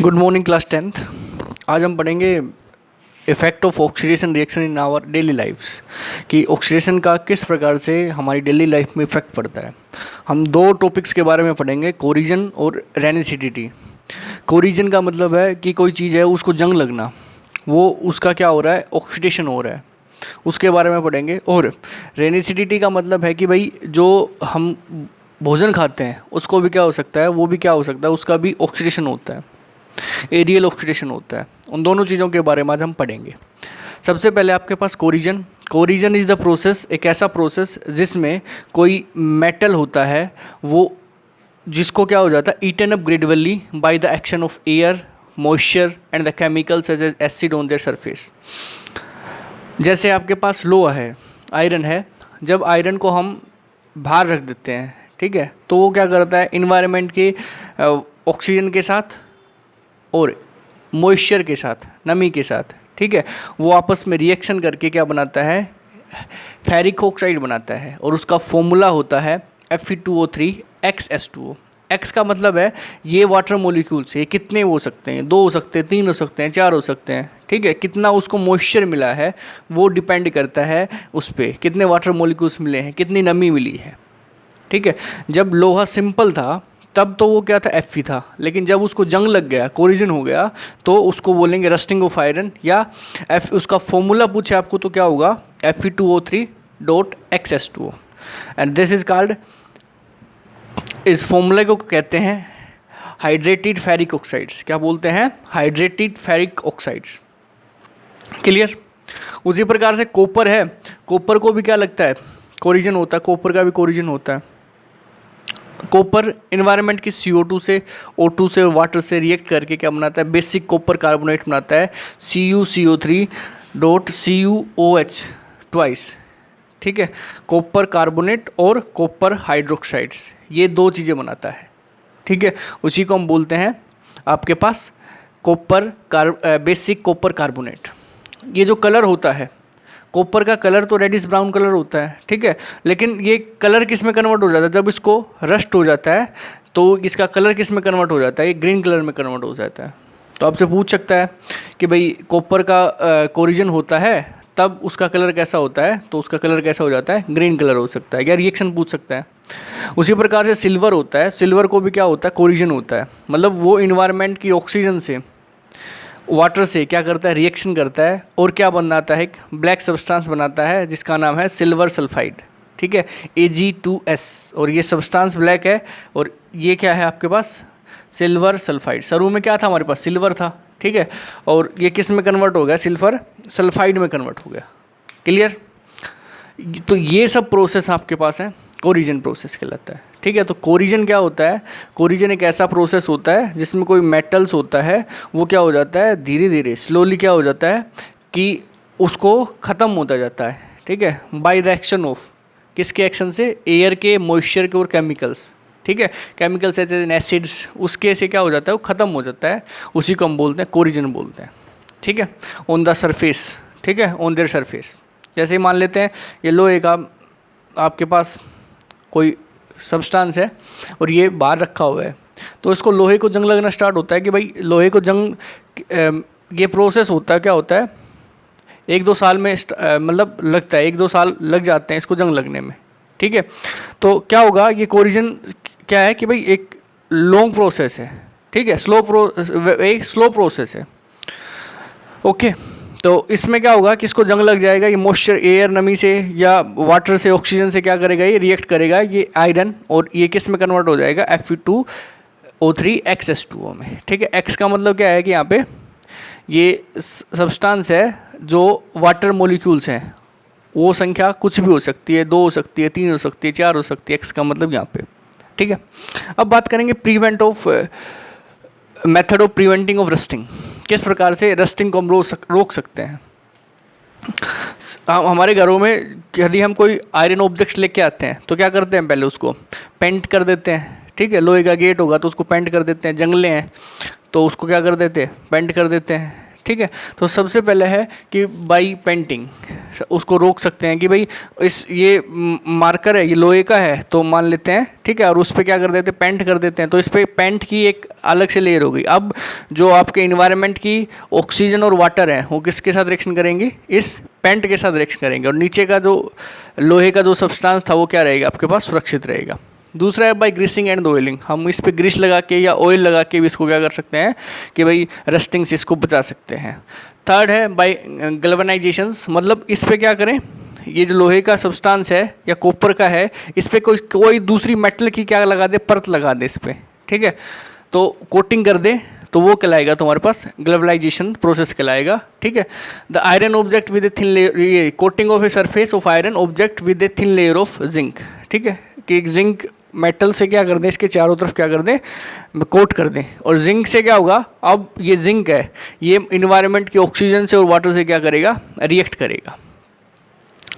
Good morning class 10th। आज हम पढ़ेंगे effect of oxidation reaction in our daily lifes कि ऑक्सीडेशन का किस प्रकार से हमारी डेली लाइफ में इफ़ेक्ट पड़ता है। हम दो टॉपिक्स के बारे में पढ़ेंगे, कोरिजन और रेनिसिडिटी। कोरिजन का मतलब है कि कोई चीज़ है उसको जंग लगना, वो उसका क्या हो रहा है, ऑक्सीडेशन हो रहा है, उसके बारे में पढ़ेंगे। और रेनिसिडिटी का मतलब है कि भाई जो हम भोजन खाते हैं उसको भी क्या हो सकता है, वो भी क्या हो सकता है, उसका भी ऑक्सीडेशन होता है, एरियल ऑक्सीडेशन होता है। उन दोनों चीज़ों के बारे में आज हम पढ़ेंगे। सबसे पहले आपके पास corrosion. Corrosion is the process, एक ऐसा प्रोसेस जिसमें कोई मेटल होता है वो जिसको क्या हो जाता है, eaten up gradually by the action of air, moisture and the chemicals as acid on their surface. जैसे आपके पास लोहा है, आयरन है, जब आयरन को हम बाहर रख देते हैं, ठीक है, तो वो क्या करता है, इन्वायरमेंट के ऑक्सीजन के साथ और मॉइस्चर के साथ, नमी के साथ, ठीक है, वो आपस में रिएक्शन करके क्या बनाता है, फेरिक ऑक्साइड बनाता है। और उसका फॉर्मूला होता है Fe2O3 XS2O। एक्स का मतलब है ये वाटर मोलिक्यूल्स, ये कितने हो सकते हैं, 2 हो सकते हैं, 3 हो सकते हैं, 4 हो सकते हैं, ठीक है, कितना उसको मॉइस्चर मिला है वो डिपेंड करता है उस पर, कितने वाटर मोलिक्यूल्स मिले हैं, कितनी नमी मिली है, ठीक है। जब लोहा सिंपल था तब तो वो क्या था, Fe था, लेकिन जब उसको जंग लग गया, कोरिजन हो गया, तो उसको बोलेंगे रस्टिंग ऑफ आयरन, या उसका फॉर्मूला पूछे आपको तो क्या होगा, Fe2O3.XS2O। And this is called, इस फॉर्मूले को कहते हैं हाइड्रेटेड फेरिक ऑक्साइड्स। क्या बोलते हैं, हाइड्रेटेड फेरिक ऑक्साइड्स। क्लियर। उसी प्रकार से कॉपर है, कॉपर को भी क्या लगता है, कोरिजन होता है, कॉपर का भी कोरिजन होता है। कॉपर इन्वायरमेंट की CO2 से, O2 से, वाटर से रिएक्ट करके क्या बनाता है, बेसिक कॉपर कार्बोनेट बनाता है, CuCO3.CuOH ट्वाइस, ठीक है। कॉपर कार्बोनेट और कॉपर हाइड्रोक्साइड्स, ये दो चीज़ें बनाता है, ठीक है। उसी को हम बोलते हैं आपके पास बेसिक कॉपर कार्बोनेट। ये जो कलर होता है, कॉपर का कलर तो रेडिश ब्राउन कलर होता है, ठीक है, लेकिन ये कलर किस में कन्वर्ट हो जाता है, जब इसको रस्ट हो जाता है तो इसका कलर किस में कन्वर्ट हो जाता है, ये ग्रीन कलर में कन्वर्ट हो जाता है। तो आपसे पूछ सकता है कि भाई कॉपर का कोरिजन होता है तब उसका कलर कैसा होता है, तो उसका कलर कैसा हो जाता है, ग्रीन कलर हो सकता है, या रिएक्शन पूछ सकता है। उसी प्रकार से सिल्वर होता है, सिल्वर को भी क्या होता है, कोरिजन होता है, मतलब वो इन्वायरमेंट की ऑक्सीजन से, वाटर से क्या करता है, रिएक्शन करता है और क्या बनाता है, एक ब्लैक सब्सटेंस बनाता है जिसका नाम है सिल्वर सल्फाइड, ठीक है, Ag2S। और ये सब्सटेंस ब्लैक है और ये क्या है आपके पास, सिल्वर सल्फाइड। शुरू में क्या था हमारे पास, सिल्वर था, ठीक है, और ये किस में कन्वर्ट हो गया, सिल्वर सल्फाइड में कन्वर्ट हो गया। क्लियर। तो ये सब प्रोसेस आपके पास है, कोरिजन प्रोसेस कहलाता है, ठीक है। तो कोरिजन क्या होता है, कोरिजन एक ऐसा प्रोसेस होता है जिसमें कोई मेटल्स होता है, वो क्या हो जाता है, धीरे धीरे स्लोली क्या हो जाता है कि उसको ख़त्म होता जाता है, ठीक है, बाय द एक्शन ऑफ, किसके एक्शन से, एयर के, मॉइस्चर के और केमिकल्स, ठीक है, केमिकल्स एज एन एसिड्स, उसके से क्या हो जाता है, वो ख़त्म हो जाता है। उसी को हम बोलते हैं कोरिजन बोलते हैं, ठीक है, ऑन द सरफेस, ठीक है, ऑन देयर सरफेस। जैसे मान लेते हैं ये लोहे का आपके पास कोई सब्सटेंस है और ये बाहर रखा हुआ है, तो इसको लोहे को जंग लगना स्टार्ट होता है कि भाई लोहे को जंग, ये प्रोसेस होता है, क्या होता है, 1-2 साल में मतलब लगता है, 1-2 साल लग जाते हैं इसको जंग लगने में, ठीक है। तो क्या होगा, ये कोरिजन क्या है कि भाई एक लॉन्ग प्रोसेस है, ठीक है, एक स्लो प्रोसेस है, ओके। तो इसमें क्या होगा कि इसको जंग लग जाएगा, ये मॉइस्चर, एयर, नमी से या वाटर से, ऑक्सीजन से क्या करेगा, ये रिएक्ट करेगा, ये आयरन, और ये किस में कन्वर्ट हो जाएगा, Fe2O3 XS2O में, ठीक है। एक्स का मतलब क्या है कि यहाँ पे ये सब्सटेंस है जो वाटर मोलिक्यूल्स हैं, वो संख्या कुछ भी हो सकती है, 2 हो सकती है, 3 हो सकती है, 4 हो सकती है, एक्स का मतलब यहाँ पे, ठीक है। अब बात करेंगे method of preventing of rusting, किस प्रकार से रस्टिंग को हम रोक सकते हैं। हमारे घरों में यदि हम कोई आयरन ऑब्जेक्ट्स लेके आते हैं तो क्या करते हैं, पहले उसको पेंट कर देते हैं, ठीक है, लोहे का गेट होगा तो उसको पेंट कर देते हैं, जंगले हैं तो उसको क्या कर देते हैं, पेंट कर देते हैं, ठीक है। तो सबसे पहले है कि बाई पेंटिंग उसको रोक सकते हैं कि भाई इस ये मार्कर है, ये लोहे का है तो मान लेते हैं, ठीक है, और उस पर क्या कर देते हैं, पेंट कर देते हैं, तो इस पर पेंट की एक अलग से लेयर हो गई। अब जो आपके इन्वायरमेंट की ऑक्सीजन और वाटर है वो किसके साथ रिएक्शन करेंगे, इस पेंट के साथ रिएक्शन करेंगे, और नीचे का जो लोहे का जो सब्सटेंस था वो क्या रहेगा, आपके पास सुरक्षित रहेगा। दूसरा है बाई ग्रीसिंग एंड ऑयलिंग, हम इस पे ग्रीस लगा के या ऑयल लगा के भी इसको क्या कर सकते हैं कि भाई रस्टिंग से इसको बचा सकते हैं। थर्ड है बाई गैल्वेनाइजेशंस, मतलब इस पे क्या करें, ये जो लोहे का सब्सटेंस है या कॉपर का है, इस पे कोई दूसरी मेटल की क्या लगा दे, परत लगा दे इस पे, ठीक है, तो कोटिंग कर दे, तो वो कहलाएगा तुम्हारे पास ग्लोबलाइजेशन प्रोसेस कहलाएगा, ठीक है। The iron object with a thin layer, ये coating of a surface of iron object with a thin layer of zinc, ठीक है, कि जिंक मेटल से क्या कर दें, इसके चारों तरफ क्या कर दें, कोट कर दें, और जिंक से क्या होगा, अब ये जिंक है ये इन्वायरमेंट के ऑक्सीजन से और वाटर से क्या करेगा, रिएक्ट करेगा।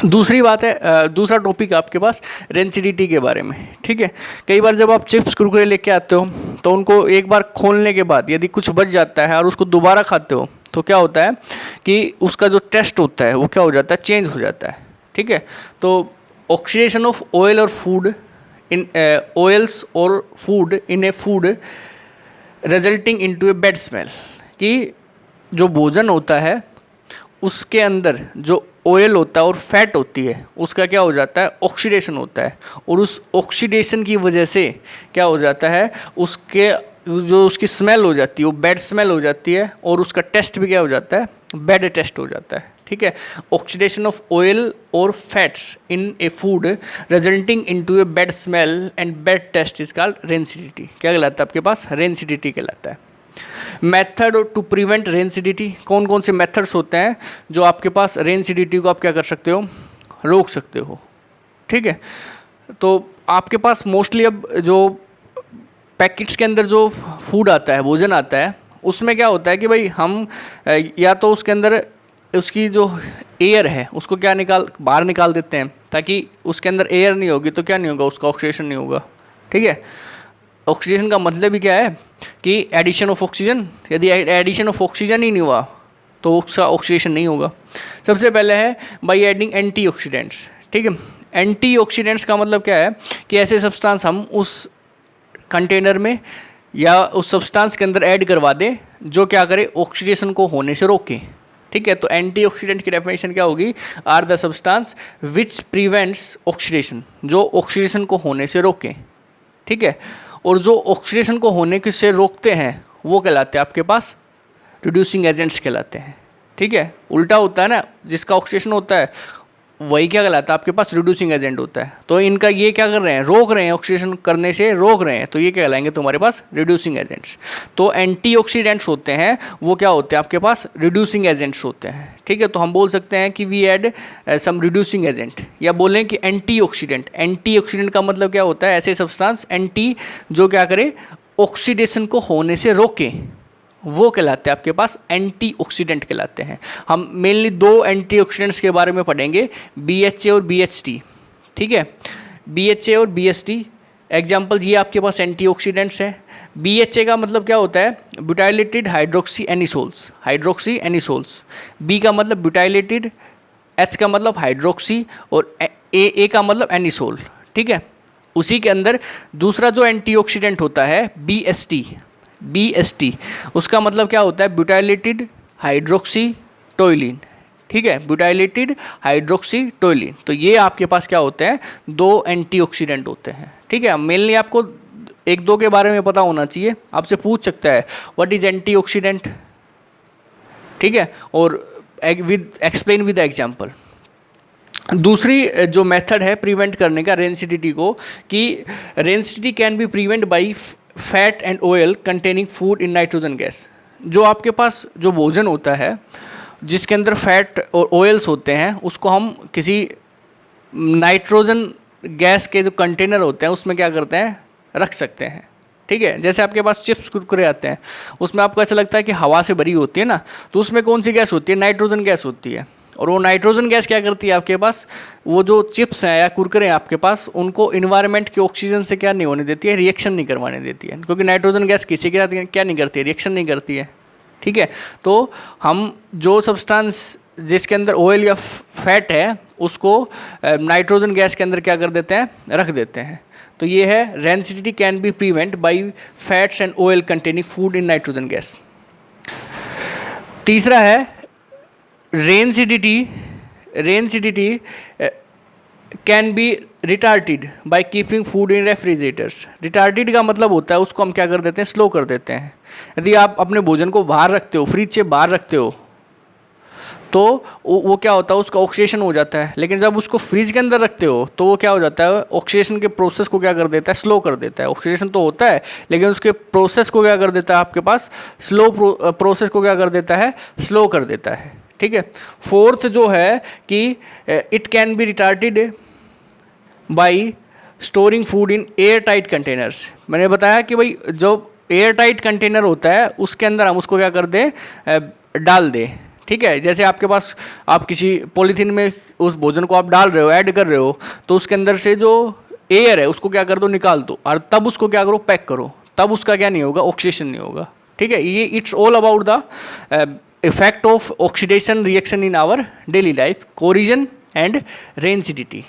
दूसरी बात है, दूसरा टॉपिक आपके पास रेंसिडिटी के बारे में, ठीक है। कई बार जब आप चिप्स कुरकुरे लेके आते हो तो उनको एक बार खोलने के बाद यदि कुछ बच जाता है और उसको दोबारा खाते हो तो क्या होता है कि उसका जो टेस्ट होता है वो क्या हो जाता है, चेंज हो जाता है, ठीक है। तो ऑक्सीडेशन ऑफ ऑयल और फूड इन ऑयल्स और food in A food resulting into a bad smell, कि जो भोजन होता है उसके अंदर जो ऑयल होता है और फैट होती है उसका क्या हो जाता है, ऑक्सीडेशन होता है, और उस ऑक्सीडेशन की वजह से क्या हो जाता है, उसके जो उसकी स्मेल हो जाती है वो बैड स्मेल हो जाती है, और उसका टेस्ट भी क्या हो जाता है, बैड टेस्ट हो जाता है, ठीक है। ऑक्सीडेशन ऑफ ऑयल और fats in A food resulting into a bad smell and bad taste is called rancidity, क्या कहलाता है आपके पास, रेंसिडिटी कहलाता है। मेथड टू प्रिवेंट रेंसिडिटी, कौन कौन से मेथड्स होते हैं जो आपके पास रेंसिडिटी को आप क्या कर सकते हो, रोक सकते हो, ठीक है। तो आपके पास मोस्टली अब जो पैकेट्स के अंदर जो फूड आता है, भोजन आता है, उसमें क्या होता है कि भाई हम या तो उसके अंदर उसकी जो एयर है उसको क्या बाहर निकाल देते हैं, ताकि उसके अंदर एयर नहीं होगी तो क्या नहीं होगा, उसका ऑक्सीडेशन नहीं होगा, ठीक है। ऑक्सीडेशन का मतलब ही क्या है कि एडिशन ऑफ ऑक्सीजन, यदि एडिशन ऑफ ऑक्सीजन ही नहीं हुआ तो उसका ऑक्सीडेशन नहीं होगा। सबसे पहले है बाई एडिंग एंटीऑक्सीडेंट्स, ठीक है। एंटीऑक्सीडेंट्स का मतलब क्या है कि ऐसे सब्सटेंस हम उस कंटेनर में या उस सब्सटेंस के अंदर ऐड करवा दें जो क्या करे, ऑक्सीडेशन को होने से रोके, ठीक है। तो एंटीऑक्सीडेंट की डेफिनेशन क्या होगी, are the substance which prevents oxidation, जो ऑक्सीडेशन को होने से रोके, ठीक है। और जो ऑक्सीडेशन को होने के से रोकते हैं वो कहलाते हैं आपके पास रिड्यूसिंग एजेंट्स कहलाते हैं, ठीक है। उल्टा होता है ना, जिसका ऑक्सीडेशन होता है वही क्या कहलाता है आपके पास रिड्यूसिंग एजेंट होता है। तो इनका ये क्या कर रहे हैं, रोक रहे हैं, ऑक्सीडेशन करने से रोक रहे हैं, तो ये कहलाएंगे तुम्हारे पास रिड्यूसिंग एजेंट्स। तो एंटीऑक्सीडेंट्स होते हैं वो क्या होते हैं आपके पास, रिड्यूसिंग एजेंट्स होते हैं, ठीक है। तो हम बोल सकते हैं कि we add some reducing agent, या बोलें कि एंटीऑक्सीडेंट। एंटीऑक्सीडेंट का मतलब क्या होता है, ऐसे सब्सटेंस एंटी जो क्या करे, ऑक्सीडेशन को होने से रोके, वो कहलाते हैं आपके पास एंटीऑक्सीडेंट कहलाते हैं। हम मेनली दो एंटीऑक्सीडेंट्स के बारे में पढ़ेंगे, BHA और BHT, ठीक है। BHA और BHT एग्जाम्पल ये आपके पास एंटीऑक्सीडेंट्स हैं। BHA का मतलब क्या होता है, ब्यूटाइलेटेड हाइड्रोक्सी एनिसोल्स, हाइड्रोक्सी एनिसोल्स। B का मतलब ब्यूटाइलेटेड, H का मतलब हाइड्रोक्सी, और A का मतलब एनिसोल, ठीक है। उसी के अंदर दूसरा जो एंटीऑक्सीडेंट होता है BST, उसका मतलब क्या होता है, ब्यूटाइलेटेड हाइड्रोक्सी टोइलिन, ठीक है, ब्यूटाइलेटेड हाइड्रोक्सी टोइलिन। तो ये आपके पास क्या होते हैं, दो एंटीऑक्सीडेंट होते हैं, ठीक है। मेनली आपको एक दो के बारे में पता होना चाहिए, आपसे पूछ सकता है व्हाट इज एंटीऑक्सीडेंट, ठीक है, और विद एक्सप्लेन विद एग्जांपल। दूसरी जो मेथड है प्रिवेंट करने का रेंसिडिटी को, कि rancidity can be prevent by fat and oil containing food in nitrogen gas. जो आपके पास जो भोजन होता है जिसके अंदर फैट और ऑयल्स होते हैं उसको हम किसी नाइट्रोजन गैस के जो कंटेनर होते हैं उसमें क्या करते हैं, रख सकते हैं, ठीक है। जैसे आपके पास चिप्स कुरकुरे आते हैं, उसमें आपको ऐसा लगता है कि हवा से भरी होती है ना, तो उसमें कौन सी गैस होती है, नाइट्रोजन गैस होती है। और वो नाइट्रोजन गैस क्या करती है आपके पास, वो जो चिप्स हैं या कुरकुरे हैं आपके पास, उनको इन्वायरमेंट के ऑक्सीजन से क्या नहीं होने देती है, रिएक्शन नहीं करवाने देती है, क्योंकि नाइट्रोजन गैस किसी के साथ क्या नहीं करती है, रिएक्शन नहीं करती है, ठीक है। तो हम जो सब्सटेंस जिसके अंदर ऑयल या फैट है उसको नाइट्रोजन गैस के अंदर क्या कर देते हैं, रख देते हैं। तो ये है rancidity can be prevent by fats and oil containing food in nitrogen gas. तीसरा है rancidity can be retarded by keeping food in refrigerators. Retarded का मतलब होता है उसको हम क्या कर देते हैं, स्लो कर देते हैं। यदि आप अपने भोजन को बाहर रखते हो, फ्रिज से बाहर रखते हो, तो वो क्या होता है, उसका ऑक्सीडेशन हो जाता है। लेकिन जब उसको फ्रिज के अंदर रखते हो तो वो क्या हो जाता है, ऑक्सीडेशन के प्रोसेस को क्या कर देता है, स्लो कर देता है। ऑक्सीडेशन तो होता है लेकिन उसके प्रोसेस को क्या कर देता है, आपके पास स्लो प्रोसेस को क्या कर देता है, स्लो कर देता है। ठीक है। फोर्थ जो है कि it can be retarded by storing food in air tight containers. मैंने बताया कि भाई जो एयर टाइट कंटेनर होता है उसके अंदर हम उसको क्या कर दें, डाल दें। ठीक है। जैसे आपके पास आप किसी पॉलीथीन में उस भोजन को आप डाल रहे हो, ऐड कर रहे हो, तो उसके अंदर से जो एयर है उसको क्या कर दो, निकाल दो, और तब उसको क्या करो, पैक करो। तब उसका क्या नहीं होगा, ऑक्सीडेशन नहीं होगा। ठीक है। ये it's all about the effect of oxidation reaction in our daily life, corrosion and rancidity.